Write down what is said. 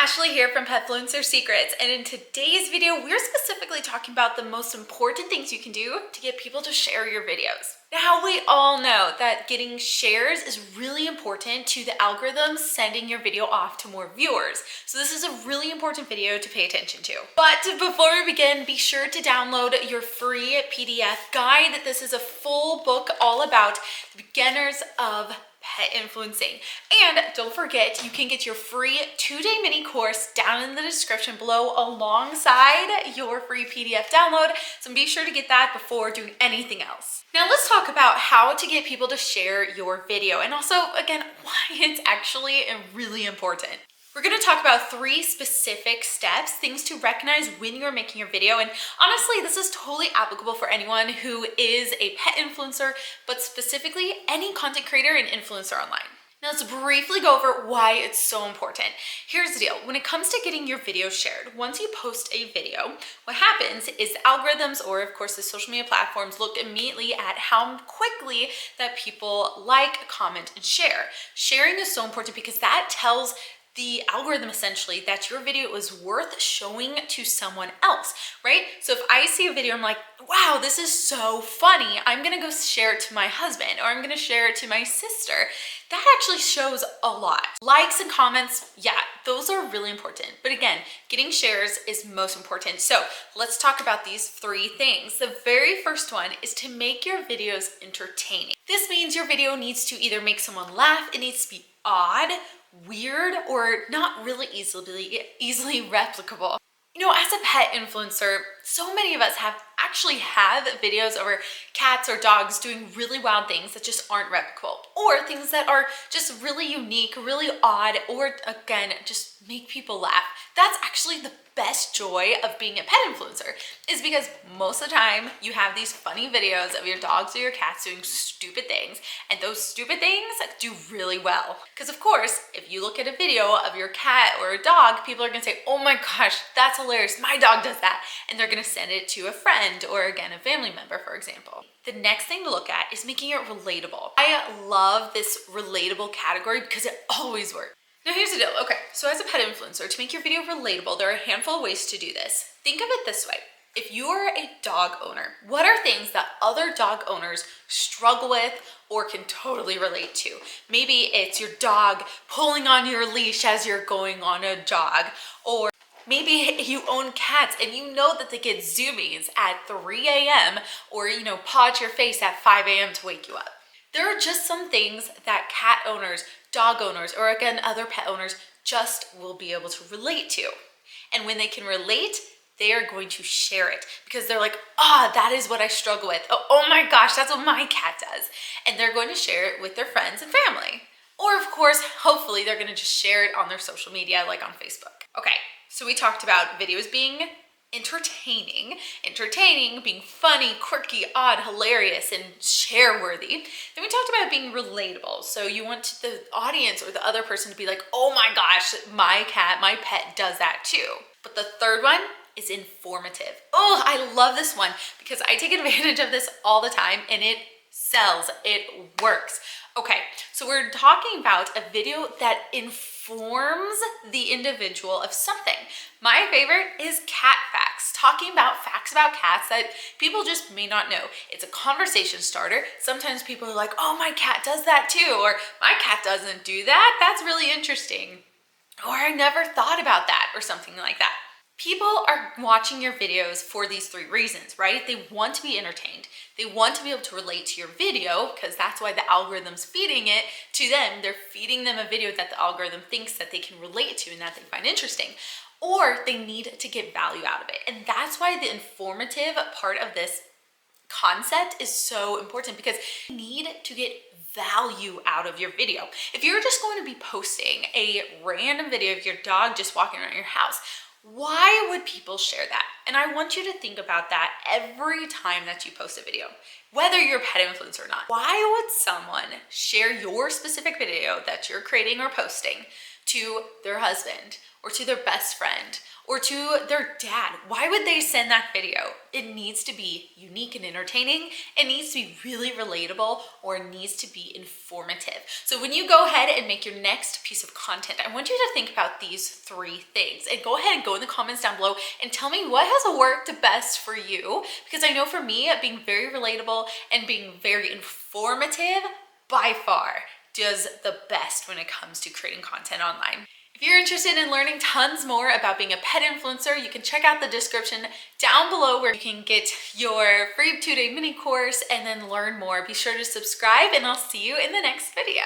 Ashley here from Petfluencer Secrets, and in today's video, we're specifically talking about the most important things you can do to get people to share your videos. Now, we all know that getting shares is really important to the algorithm sending your video off to more viewers. So this is a really important video to pay attention to. But before we begin, be sure to download your free PDF guide. This is a full book all about the beginners of pet influencing. And don't forget, you can get your free 2-day mini course down in the description below alongside your free PDF download. So be sure to get that before doing anything else. Now let's talk about how to get people to share your video, and also, again, why it's actually really important. We're going to talk about 3 specific steps, things to recognize when you're making your video. And honestly, this is totally applicable for anyone who is a pet influencer, but specifically any content creator and influencer online. Now let's briefly go over why it's so important. Here's the deal. When it comes to getting your video shared, once you post a video, what happens is algorithms, or of course the social media platforms, look immediately at how quickly that people like, comment, and share. Sharing is so important because that tells the algorithm essentially that your video is worth showing to someone else, right? So if I see a video, I'm like, wow, this is so funny, I'm gonna go share it to my husband, or I'm gonna share it to my sister. That actually shows a lot. Likes and comments, yeah, those are really important. But again, getting shares is most important. So let's talk about these 3 things. The very first one is to make your videos entertaining. This means your video needs to either make someone laugh, it needs to be odd, weird, or not really easily replicable. You know, as a pet influencer, so many of us actually have videos over cats or dogs doing really wild things that just aren't replicable, or things that are just really unique, really odd, or again, just make people laugh. That's actually the best joy of being a pet influencer, is because most of the time you have these funny videos of your dogs or your cats doing stupid things, and those stupid things do really well. Because of course, if you look at a video of your cat or a dog, people are gonna say, oh my gosh, that's hilarious, my dog does that, and they're gonna send it to a friend or again, a family member, for example. The next thing to look at is making it relatable. I love this relatable category because it always works. Now here's the deal. Okay, so as a pet influencer, to make your video relatable, there are a handful of ways to do this. Think of it this way. If you're a dog owner, what are things that other dog owners struggle with or can totally relate to? Maybe it's your dog pulling on your leash as you're going on a jog, or maybe you own cats and you know that they get zoomies at 3 a.m. or, paw at your face at 5 a.m. to wake you up. There are just some things that cat owners, dog owners, or again, other pet owners just will be able to relate to. And when they can relate, they are going to share it because they're like, that is what I struggle with. Oh my gosh, that's what my cat does. And they're going to share it with their friends and family. Or of course, hopefully they're going to just share it on their social media, like on Facebook. Okay, so we talked about videos being entertaining, being funny, quirky, odd, hilarious, and share-worthy. Then we talked about being relatable. So you want the audience or the other person to be like, oh my gosh, my cat, my pet does that too. But the third one is informative. Oh, I love this one because I take advantage of this all the time and it sells, it works. Okay, so we're talking about a video that informs the individual of something. My favorite is cat facts, talking about facts about cats that people just may not know. It's a conversation starter. Sometimes people are like, oh, my cat does that too, or my cat doesn't do that. That's really interesting. Or I never thought about that, or something like that. People are watching your videos for these 3 reasons, right? They want to be entertained. They want to be able to relate to your video because that's why the algorithm's feeding it to them. They're feeding them a video that the algorithm thinks that they can relate to and that they find interesting. Or they need to get value out of it. And that's why the informative part of this concept is so important, because you need to get value out of your video. If you're just going to be posting a random video of your dog just walking around your house, why would people share that? And I want you to think about that every time that you post a video, whether you're a pet influencer or not. Why would someone share your specific video that you're creating or posting to their husband or to their best friend or to their dad? Why would they send that video? It needs to be unique and entertaining. It needs to be really relatable, or it needs to be informative. So when you go ahead and make your next piece of content, I want you to think about these 3 things, and go ahead and go in the comments down below and tell me what has worked best for you, because I know for me, being very relatable and being very informative by far does the best when it comes to creating content online. If you're interested in learning tons more about being a pet influencer, you can check out the description down below where you can get your free 2-day mini course and then learn more. Be sure to subscribe, and I'll see you in the next video.